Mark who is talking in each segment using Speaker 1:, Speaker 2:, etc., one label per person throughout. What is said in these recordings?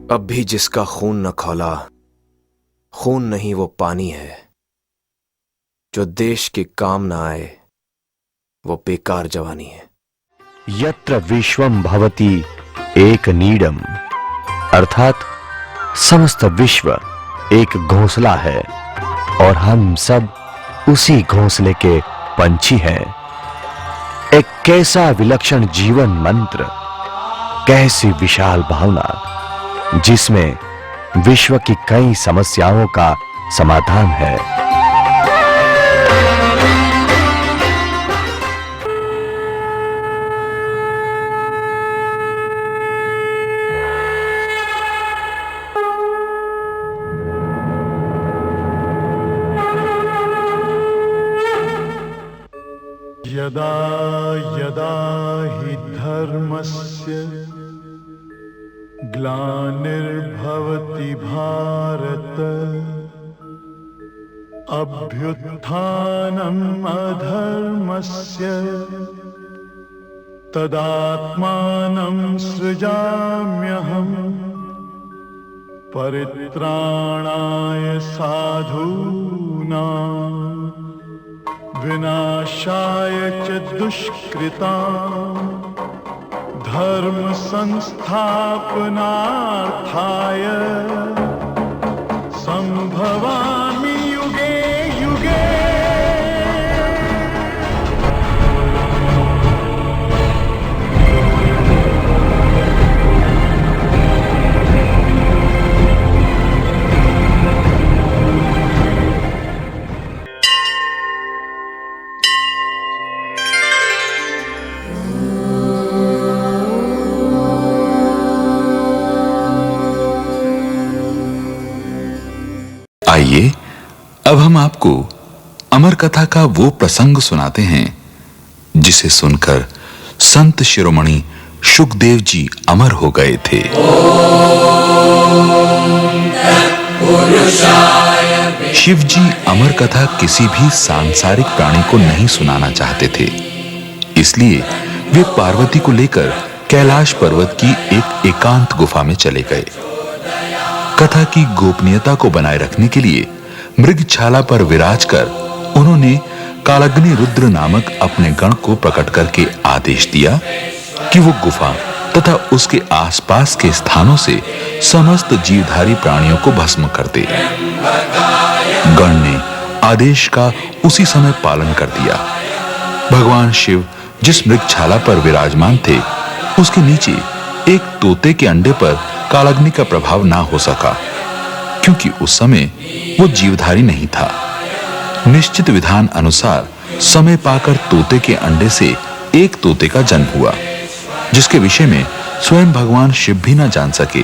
Speaker 1: अब भी जिसका खून न खौला, खून नहीं वो पानी है। जो देश के काम न आए वो बेकार जवानी है।
Speaker 2: यत्र विश्वम भवति एक नीडम, अर्थात समस्त विश्व एक घोंसला है और हम सब उसी घोंसले के पंछी हैं। एक कैसा विलक्षण जीवन मंत्र, कैसी विशाल भावना जिसमें विश्व की कई समस्याओं का समाधान है।
Speaker 3: यदा यदा हि धर्मस्य ग्लानिर्भवति भारत, अभ्युत्थानम् अधर्मस्य तदात्मानं सृजाम्यहम्, परित्राणाय साधूनां विनाशाय च दुष्कृतां, धर्म संस्थापनार्थाय संभवामि युगे युगे।
Speaker 4: आइए अब हम आपको अमर कथा का वो प्रसंग सुनाते हैं जिसे सुनकर संत शिरोमणि शुकदेव जी अमर हो गए थे। शिव जी अमर कथा किसी भी सांसारिक प्राणी को नहीं सुनाना चाहते थे, इसलिए वे पार्वती को लेकर कैलाश पर्वत की एक एकांत गुफा में चले गए। कथा की गोपनीयता को बनाए रखने के लिए मृगछाला पर विराज कर उन्होंने कालाग्नि रुद्र नामक अपने गण को प्रकट करके आदेश दिया कि वो गुफा तथा उसके आसपास के स्थानों से समस्त जीवधारी प्राणियों को भस्म कर दे। गण ने आदेश का उसी समय पालन कर दिया। भगवान शिव जिस मृगछाला पर विराजमान थे, उसके नीचे एक तोते के अंडे पर कालाग्नि का प्रभाव ना हो सका, क्योंकि उस समय वो जीवधारी नहीं था। निश्चित विधान अनुसार समय पाकर तोते के अंडे से एक तोते का जन्म हुआ, जिसके विषय में स्वयं भगवान शिव भी न जान सके,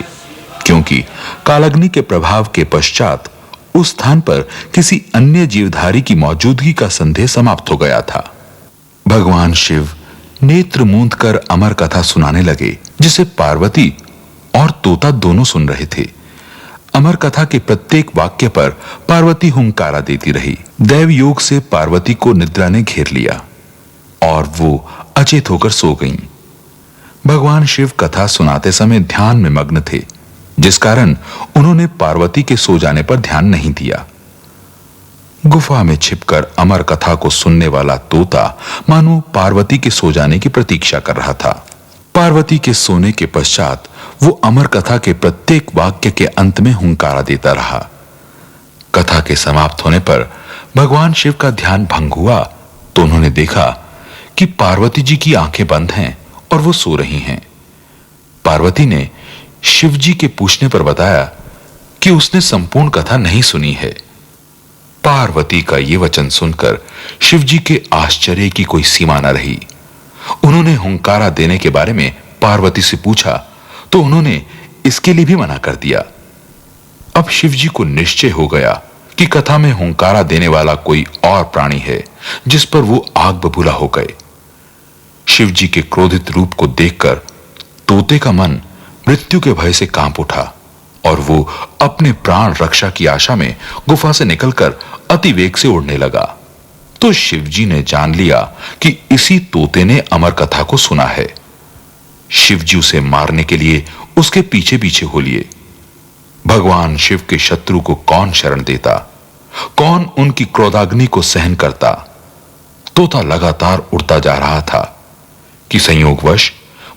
Speaker 4: क्योंकि कालाग्नि के प्रभाव के पश्चात उस स्थान पर किसी अन्य जीवधारी की मौजूदगी का संदेह समाप्त हो गया था। भगवान शिव नेत्र मूंद कर अमर कथा सुनाने लगे, जिसे पार्वती और तोता दोनों सुन रहे थे। अमर कथा के प्रत्येक वाक्य पर पार्वती हुंकारा देती रही। दैव योग से पार्वती को निद्रा ने घेर लिया और वो अचेत होकर सो गईं। भगवान शिव कथा सुनाते समय ध्यान में मग्न थे, जिस कारण उन्होंने पार्वती के सो जाने पर ध्यान नहीं दिया। गुफा में छिपकर अमर कथा को सुनने वाला तोता मानो पार्वती के सो जाने की प्रतीक्षा कर रहा था। पार्वती के सोने के पश्चात वो अमर कथा के प्रत्येक वाक्य के अंत में हुंकारा देता रहा। कथा के समाप्त होने पर भगवान शिव का ध्यान भंग हुआ तो उन्होंने देखा कि पार्वती जी की आंखें बंद हैं और वो सो रही हैं। पार्वती ने शिव जी के पूछने पर बताया कि उसने संपूर्ण कथा नहीं सुनी है। पार्वती का ये वचन सुनकर शिव जी के आश्चर्य की कोई सीमा न रही। उन्होंने हुंकारा देने के बारे में पार्वती से पूछा तो उन्होंने इसके लिए भी मना कर दिया। अब शिव जी को निश्चय हो गया कि कथा में हुंकारा देने वाला कोई और प्राणी है, जिस पर वो आग बबूला हो गए। शिव जी के क्रोधित रूप को देखकर तोते का मन मृत्यु के भय से कांप उठा और वो अपने प्राण रक्षा की आशा में गुफा से निकलकर अति वेग से उड़ने लगा। तो शिव जी ने जान लिया कि इसी तोते ने अमर कथा को सुना है। शिव जी उसे मारने के लिए उसके पीछे पीछे हो लिए भगवान शिव के शत्रु को कौन शरण देता, कौन उनकी क्रोधाग्नि को सहन करता। तोता लगातार उड़ता जा रहा था कि संयोगवश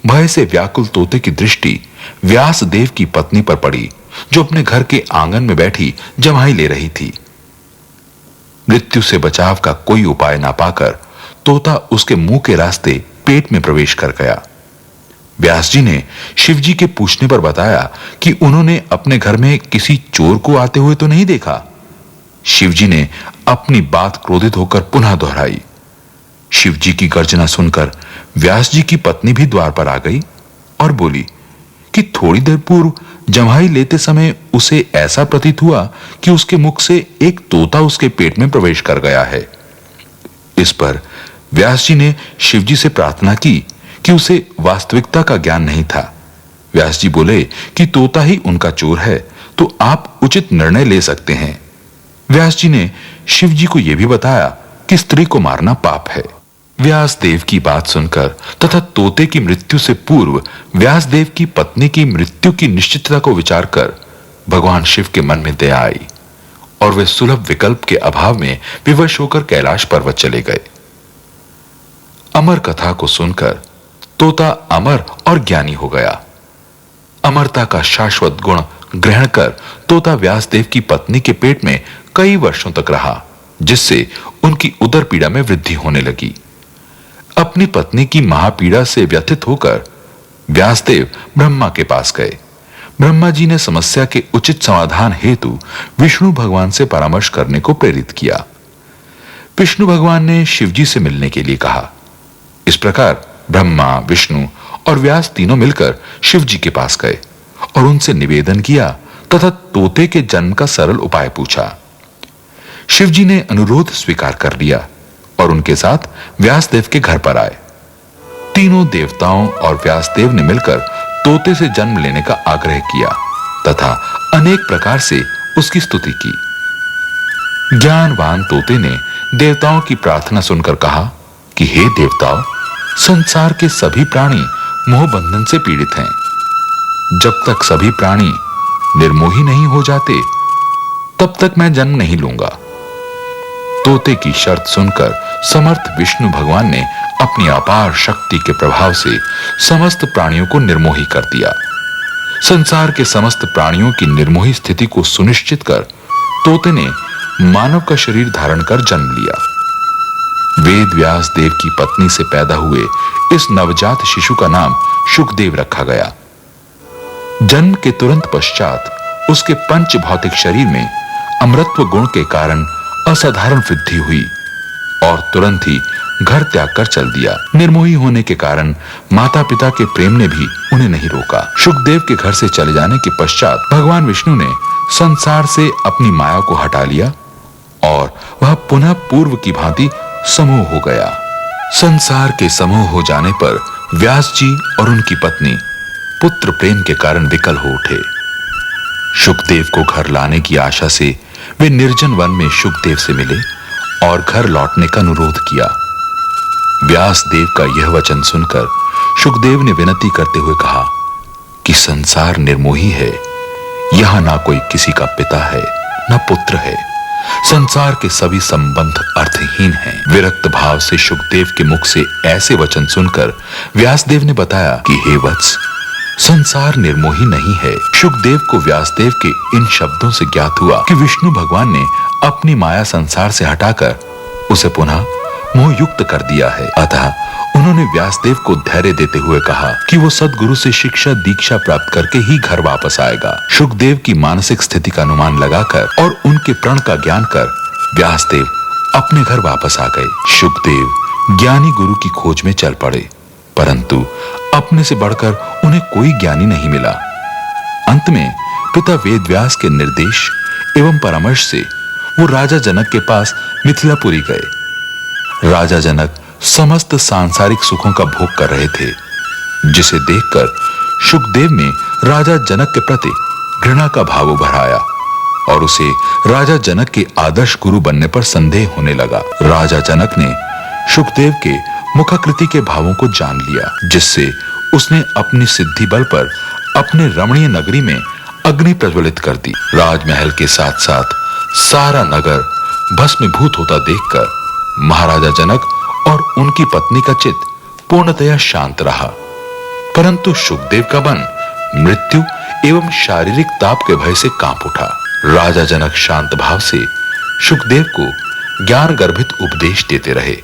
Speaker 4: भय से व्याकुल तोते की दृष्टि व्यास देव की पत्नी पर पड़ी, जो अपने घर के आंगन में बैठी जम्हाई ले रही थी। मृत्यु से बचाव का कोई उपाय ना पाकर तोता उसके मुंह के रास्ते पेट में प्रवेश कर गया। व्यास जी ने शिव जी के पूछने पर बताया कि उन्होंने अपने घर में किसी चोर को आते हुए तो नहीं देखा। शिव जी ने अपनी बात क्रोधित होकर पुनः दोहराई। शिव जी की गर्जना सुनकर व्यास जी की पत्नी भी द्वार पर आ गई और बोली कि थोड़ी देर पूर्व जम्हाई लेते समय उसे ऐसा प्रतीत हुआ कि उसके मुख से एक तोता उसके पेट में प्रवेश कर गया है। इस पर व्यास जी ने शिव जी से प्रार्थना की कि उसे वास्तविकता का ज्ञान नहीं था। व्यास जी बोले कि तोता ही उनका चोर है, तो आप उचित निर्णय ले सकते हैं। व्यास जी ने शिव जी को यह भी बताया कि स्त्री को मारना पाप है। व्यास देव की बात सुनकर तथा तोते की मृत्यु से पूर्व व्यास देव की पत्नी की मृत्यु की निश्चितता को विचार कर भगवान शिव के मन में दया आई और वे सुलभ विकल्प के अभाव में विवश होकर कैलाश पर्वत चले गए। अमर कथा को सुनकर तोता अमर और ज्ञानी हो गया। अमरता का शाश्वत गुण ग्रहण कर तोता व्यासदेव की पत्नी के पेट में कई वर्षों तक रहा, जिससे उनकी उदर पीड़ा में वृद्धि होने लगी। अपनी पत्नी की महापीड़ा से व्यथित होकर व्यासदेव ब्रह्मा के पास गए। ब्रह्मा जी ने समस्या के उचित समाधान हेतु विष्णु भगवान से परामर्श करने को प्रेरित किया। विष्णु भगवान ने शिव जी से मिलने के लिए कहा। इस प्रकार ब्रह्मा, विष्णु और व्यास तीनों मिलकर शिव जी के पास गए और उनसे निवेदन किया तथा तोते के जन्म का सरल उपाय पूछा। शिव जी ने अनुरोध स्वीकार कर लिया और उनके साथ व्यासदेव के घर पर आए। तीनों देवताओं और व्यासदेव ने मिलकर तोते से जन्म लेने का आग्रह किया तथा अनेक प्रकार से उसकी स्तुति की। ज्ञानवान तोते ने देवताओं की प्रार्थना सुनकर कहा कि हे देवताओं, संसार के सभी प्राणी मोह बंधन से पीड़ित हैं। जब तक सभी प्राणी निर्मोही नहीं हो जाते, तब तक मैं जन्म नहीं लूंगा। तोते की शर्त सुनकर समर्थ विष्णु भगवान ने अपनी अपार शक्ति के प्रभाव से समस्त प्राणियों को निर्मोही कर दिया। संसार के समस्त प्राणियों की निर्मोही स्थिति को सुनिश्चित कर तोते ने मानव का शरीर धारण कर जन्म लिया। वेद व्यास देव की पत्नी से पैदा हुए इस नवजात शिशु का नाम शुकदेव रखा गया। जन्म के तुरंत पश्चात उसके पंच भौतिक शरीर में अमृतत्व गुण के कारण असाधारण वृद्धि हुई और तुरंत ही घर त्याग कर चल दिया। निर्मोही होने के कारण माता पिता के प्रेम ने भी उन्हें नहीं रोका। शुकदेव के घर से चले जाने के पश्चात भगवान विष्णु ने संसार से अपनी माया को हटा लिया और वह पुनः पूर्व की भांति समूह हो गया। संसार के समूह हो जाने पर व्यास जी और उनकी पत्नी पुत्र प्रेम के कारण विकल हो उठे। शुकदेव को घर लाने की आशा से वे निर्जन वन में शुकदेव से मिले और घर लौटने का अनुरोध किया। व्यास देव का यह वचन सुनकर शुकदेव ने विनती करते हुए कहा कि संसार निर्मोही है, यहां ना कोई किसी का पिता है, ना पुत्र है। संसार के सभी संबंध अर्थहीन हैं। विरक्त भाव से शुकदेव के मुख से ऐसे वचन सुनकर व्यासदेव ने बताया कि हे वत्स, संसार निर्मोही नहीं है। शुकदेव को व्यासदेव के इन शब्दों से ज्ञात हुआ कि विष्णु भगवान ने अपनी माया संसार से हटाकर उसे पुनः मोह युक्त कर दिया है। अतः उन्होंने व्यासदेव को धैर्य देते हुए कहा कि वो सद्गुरु से शिक्षा दीक्षा प्राप्त करके ही घर वापस आएगा। शुकदेव की मानसिक स्थिति का अनुमान लगाकर और उनके प्रण का ज्ञान कर व्यासदेव अपने घर वापस आ गए। शुकदेव ज्ञानी गुरु की खोज में चल पड़े, परंतु अपने से बढ़कर उन्हें कोई ज्ञानी नहीं मिला। अंत में पिता वेदव्यास के निर्देश एवं परामर्श से वो राजा जनक के पास मिथिलापुरी गए। राजा जनक समस्त सांसारिक सुखों का भोग कर रहे थे, जिसे देखकर शुकदेव में राजा जनक के प्रति घृणा का भाव उभर आया और उसे राजा जनक के आदर्श गुरु बनने पर संदेह होने लगा। राजा जनक ने शुकदेव के मुखाकृति के भावों को जान लिया, जिससे उसने अपनी सिद्धि बल पर अपने रमणीय नगरी में अग्नि प्रज्वलित कर दी। राजमहल के साथ साथ सारा नगर भस्मीभूत होता देखकर महाराजा जनक और उनकी पत्नी का चित्त पूर्णतया शांत रहा, परंतु सुखदेव का मन मृत्यु एवं शारीरिक ताप के भय से कांप उठा। राजा जनक शांत भाव से सुखदेव को ज्ञान गर्भित उपदेश देते रहे,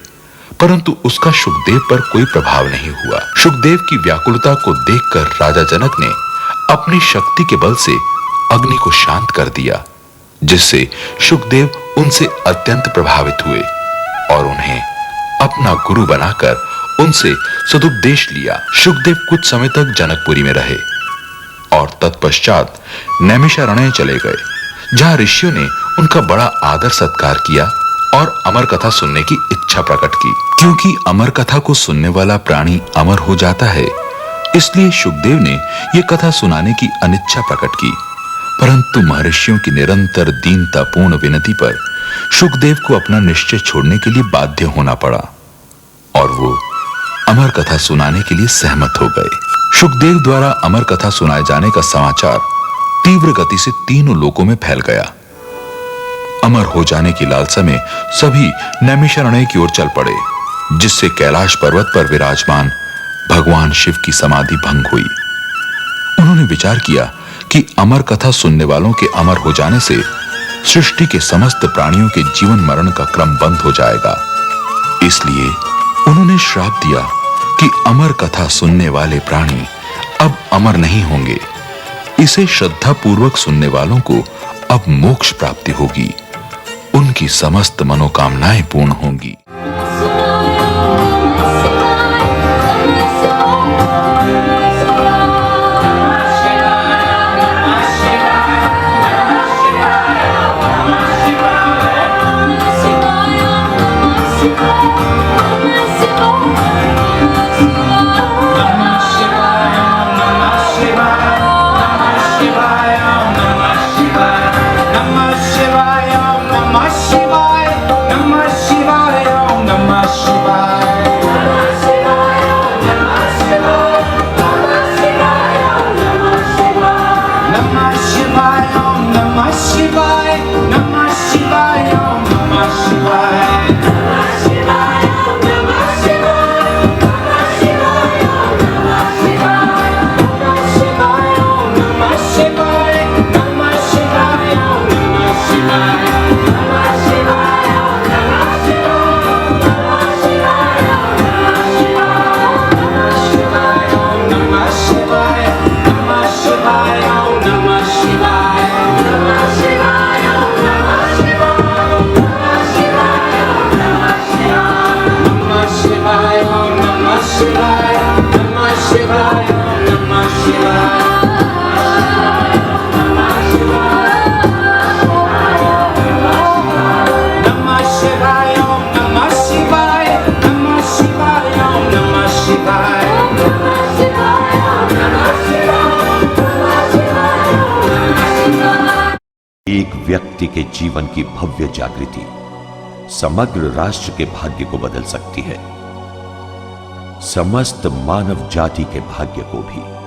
Speaker 4: परंतु उसका सुखदेव पर कोई प्रभाव नहीं हुआ। सुखदेव की व्याकुलता को देखकर राजा जनक ने अपनी शक्ति के बल से अग्नि को शांत कर दिया, जिससे सुखदेव उनसे अत्यंत प्रभावित हुए और उन्हें अपना गुरु बनाकर उनसे सदुपदेश लिया। सुखदेव कुछ समय तक जनकपुरी में रहे और तत्पश्चात नैमिषारण्य चले गए, जहां ऋषियों ने उनका बड़ा आदर सत्कार किया और अमर कथा सुनने की इच्छा प्रकट की। क्योंकि अमर कथा को सुनने वाला प्राणी अमर हो जाता है, इसलिए सुखदेव ने यह कथा सुनाने की अनिच्छा प्रकट की, परंतु महर्षियों की निरंतर दीनतापूर्ण विनती पर सुखदेव को अपना निश्चय छोड़ने के लिए बाध्य होना पड़ा और वो अमर कथा सुनाने के लिए सहमत हो गए। सुखदेव द्वारा अमर कथा सुनाए जाने का समाचार तीव्र गति से तीनों लोकों में फैल गया। अमर हो जाने की लालसा में सभी नैमिषारण्य की ओर चल पड़े, जिससे कैलाश पर्वत पर विराजमान भगवान शिव की समाधि भंग हुई। उन्होंने विचार किया कि अमर कथा सुनने वालों के अमर हो जाने से सृष्टि के समस्त प्राणियों के जीवन मरण का क्रम बंद हो जाएगा। इसलिए उन्होंने श्राप दिया कि अमर कथा सुनने वाले प्राणी अब अमर नहीं होंगे। इसे श्रद्धा पूर्वक सुनने वालों को अब मोक्ष प्राप्ति होगी, उनकी समस्त मनोकामनाएं पूर्ण होंगी।
Speaker 5: एक व्यक्ति के जीवन की भव्य जागृति समग्र राष्ट्र के भाग्य को बदल सकती है, समस्त मानव जाति के भाग्य को भी।